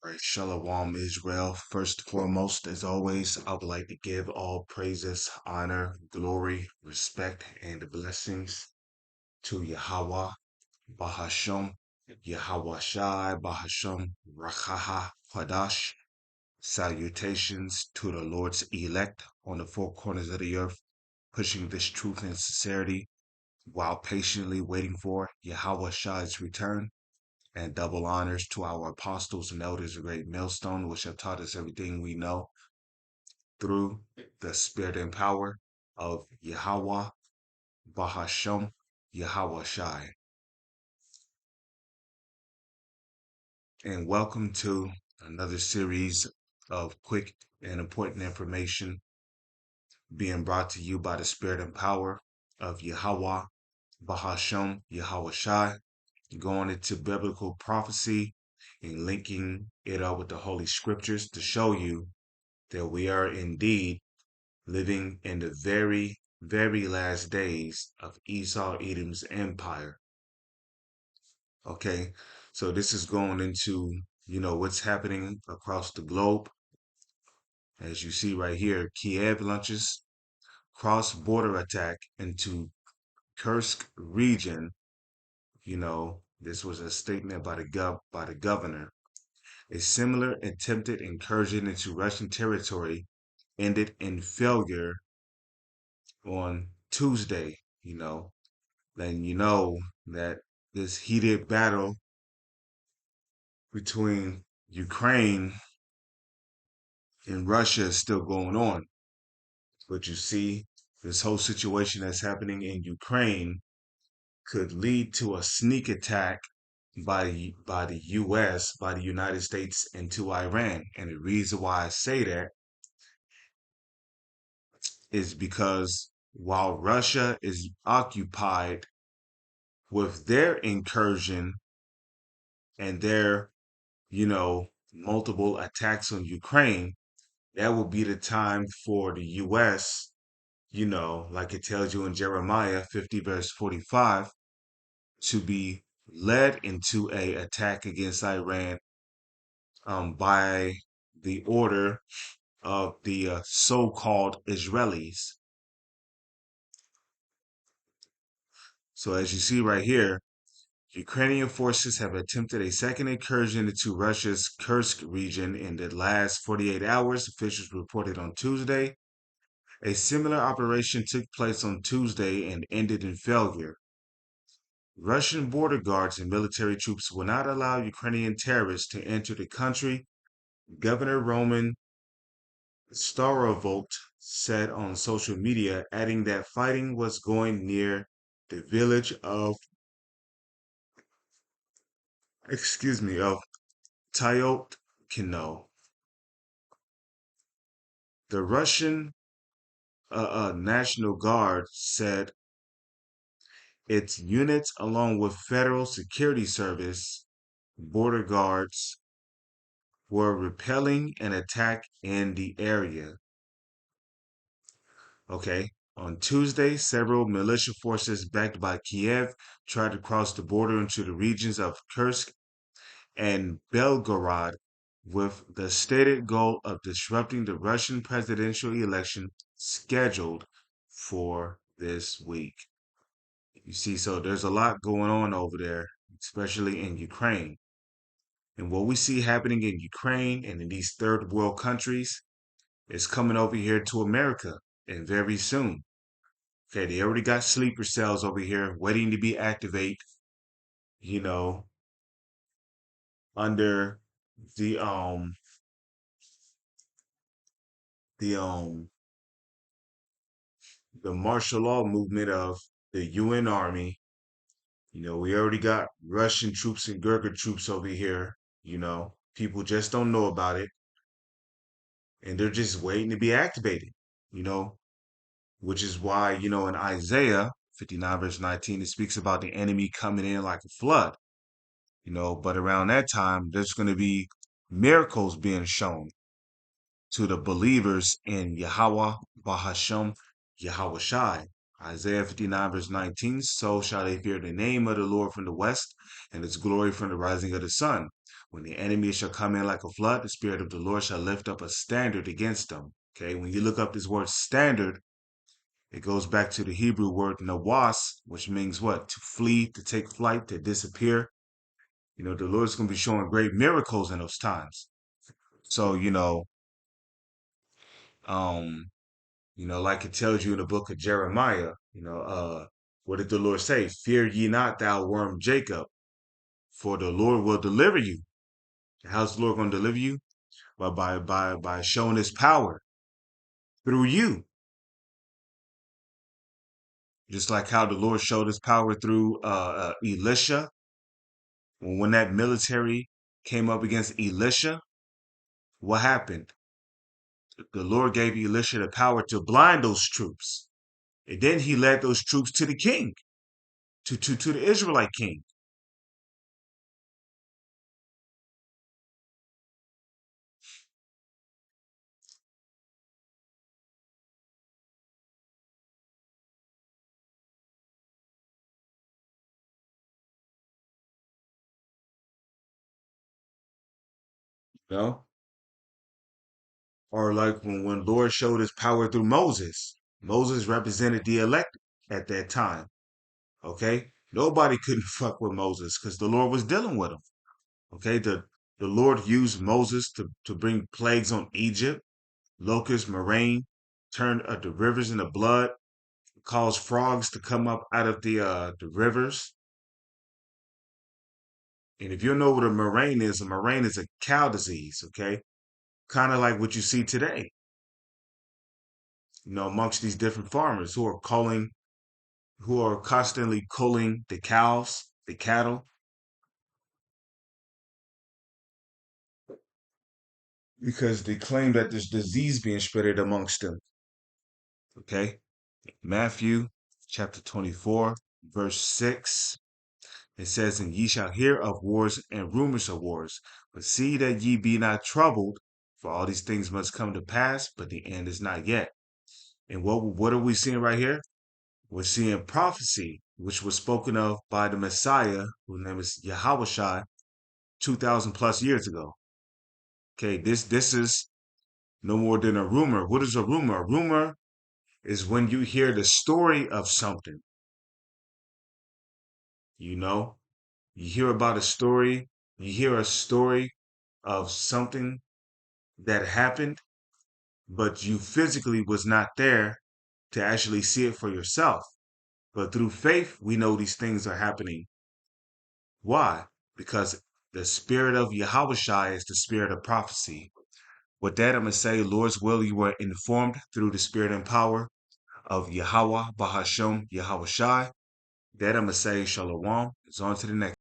Right, Shalom Israel. First and foremost, as always, I would like to give all praises, honor, glory, respect, and blessings to Yahweh, Bahasham, Yahweh Shai, Bahasham, Rakaha, Hadash. Salutations to the Lord's elect on the four corners of the earth, pushing this truth and sincerity while patiently waiting for Yahweh Shai's return. And double honors to our apostles and elders of Great Millstone, which have taught us everything we know through the spirit and power of Yahweh, Bahasham, Yahweh Shai. And welcome to another series of quick and important information being brought to you by the spirit and power of Yahweh, Bahasham, Yahweh Shai, going into biblical prophecy and linking it up with the Holy Scriptures to show you that we are indeed living in the very, very last days of Esau Edom's empire. Okay, so this is going into, what's happening across the globe. As you see right here, Kiev launches cross-border attack into Kursk region. This was a statement by the governor. A similar attempted incursion into Russian territory ended in failure on Tuesday, letting you know that this heated battle between Ukraine and Russia is still going on. But you see, this whole situation that's happening in Ukraine could lead to a sneak attack by the US, by the United States into Iran. And the reason why I say that is because while Russia is occupied with their incursion and their, multiple attacks on Ukraine, that will be the time for the US, like it tells you in Jeremiah 50 verse 45, to be led into a attack against Iran by the order of the so-called Israelis. So as you see right here, Ukrainian forces have attempted a second incursion into Russia's Kursk region in the last 48 hours, officials reported on Tuesday. A similar operation took place on Tuesday and ended in failure. Russian border guards and military troops will not allow Ukrainian terrorists to enter the country, Governor Roman Starovolt said on social media, adding that fighting was going near the village of, of Tyotkino. The Russian National Guard said its units, along with Federal Security Service border guards, were repelling an attack in the area. Okay. On Tuesday, several militia forces backed by Kiev tried to cross the border into the regions of Kursk and Belgorod with the stated goal of disrupting the Russian presidential election scheduled for this week. You see, so there's a lot going on over there, especially in Ukraine. And what we see happening in Ukraine and in these third world countries is coming over here to America and very soon. Okay, they already got sleeper cells over here waiting to be activated, you know, under the um the um the martial law movement of the UN Army. We already got Russian troops and Gurkha troops over here, People just don't know about it and they're just waiting to be activated, you know, which is why, in Isaiah 59 verse 19, it speaks about the enemy coming in like a flood, but around that time, there's going to be miracles being shown to the believers in Yahweh, Bahasham, Yahweh Shai. Isaiah 59, verse 19, so shall they fear the name of the Lord from the west, and its glory from the rising of the sun. When the enemy shall come in like a flood, the Spirit of the Lord shall lift up a standard against them. Okay, when you look up this word standard, it goes back to the Hebrew word nawas, which means what? To flee, to take flight, to disappear. The Lord's going to be showing great miracles in those times. So, um, like it tells you in the book of Jeremiah, what did the Lord say? Fear ye not, thou worm Jacob, for the Lord will deliver you. How's the Lord going to deliver you? By showing his power through you. Just like how the Lord showed his power through Elisha. When that military came up against Elisha, what happened? The Lord gave Elisha the power to blind those troops. And then he led those troops to the king, to the Israelite king. You know? Or like when Lord showed his power through Moses. Moses represented the elect at that time. Okay? Nobody couldn't fuck with Moses because the Lord was dealing with him. Okay, the Lord used Moses to bring plagues on Egypt, locust, rain, turn the rivers into blood, cause frogs to come up out of the rivers. And if you know what a murrain is a cow disease, okay? Kind of like what you see today, amongst these different farmers who are constantly culling the cows, the cattle, because they claim that there's disease being spread amongst them. Okay? Matthew chapter 24, verse 6. It says, and ye shall hear of wars and rumors of wars, but see that ye be not troubled, for all these things must come to pass, but the end is not yet. And what are we seeing right here? We're seeing prophecy, which was spoken of by the Messiah, whose name is Yahweh 2,000 plus years ago. Okay, this is no more than a rumor. What is a rumor? A rumor is when you hear the story of something. You know, you hear about a story, you hear a story of something that happened, but you physically was not there to actually see it for yourself. But through faith, we know these things are happening. Why? Because the spirit of Yahweh is the spirit of prophecy. With that, I'm going to say, Lord's will, you were informed through the spirit and power of Yahweh, Bahasham, Yahweh Shai. That I'm going to say, Shalom. It's on to the next.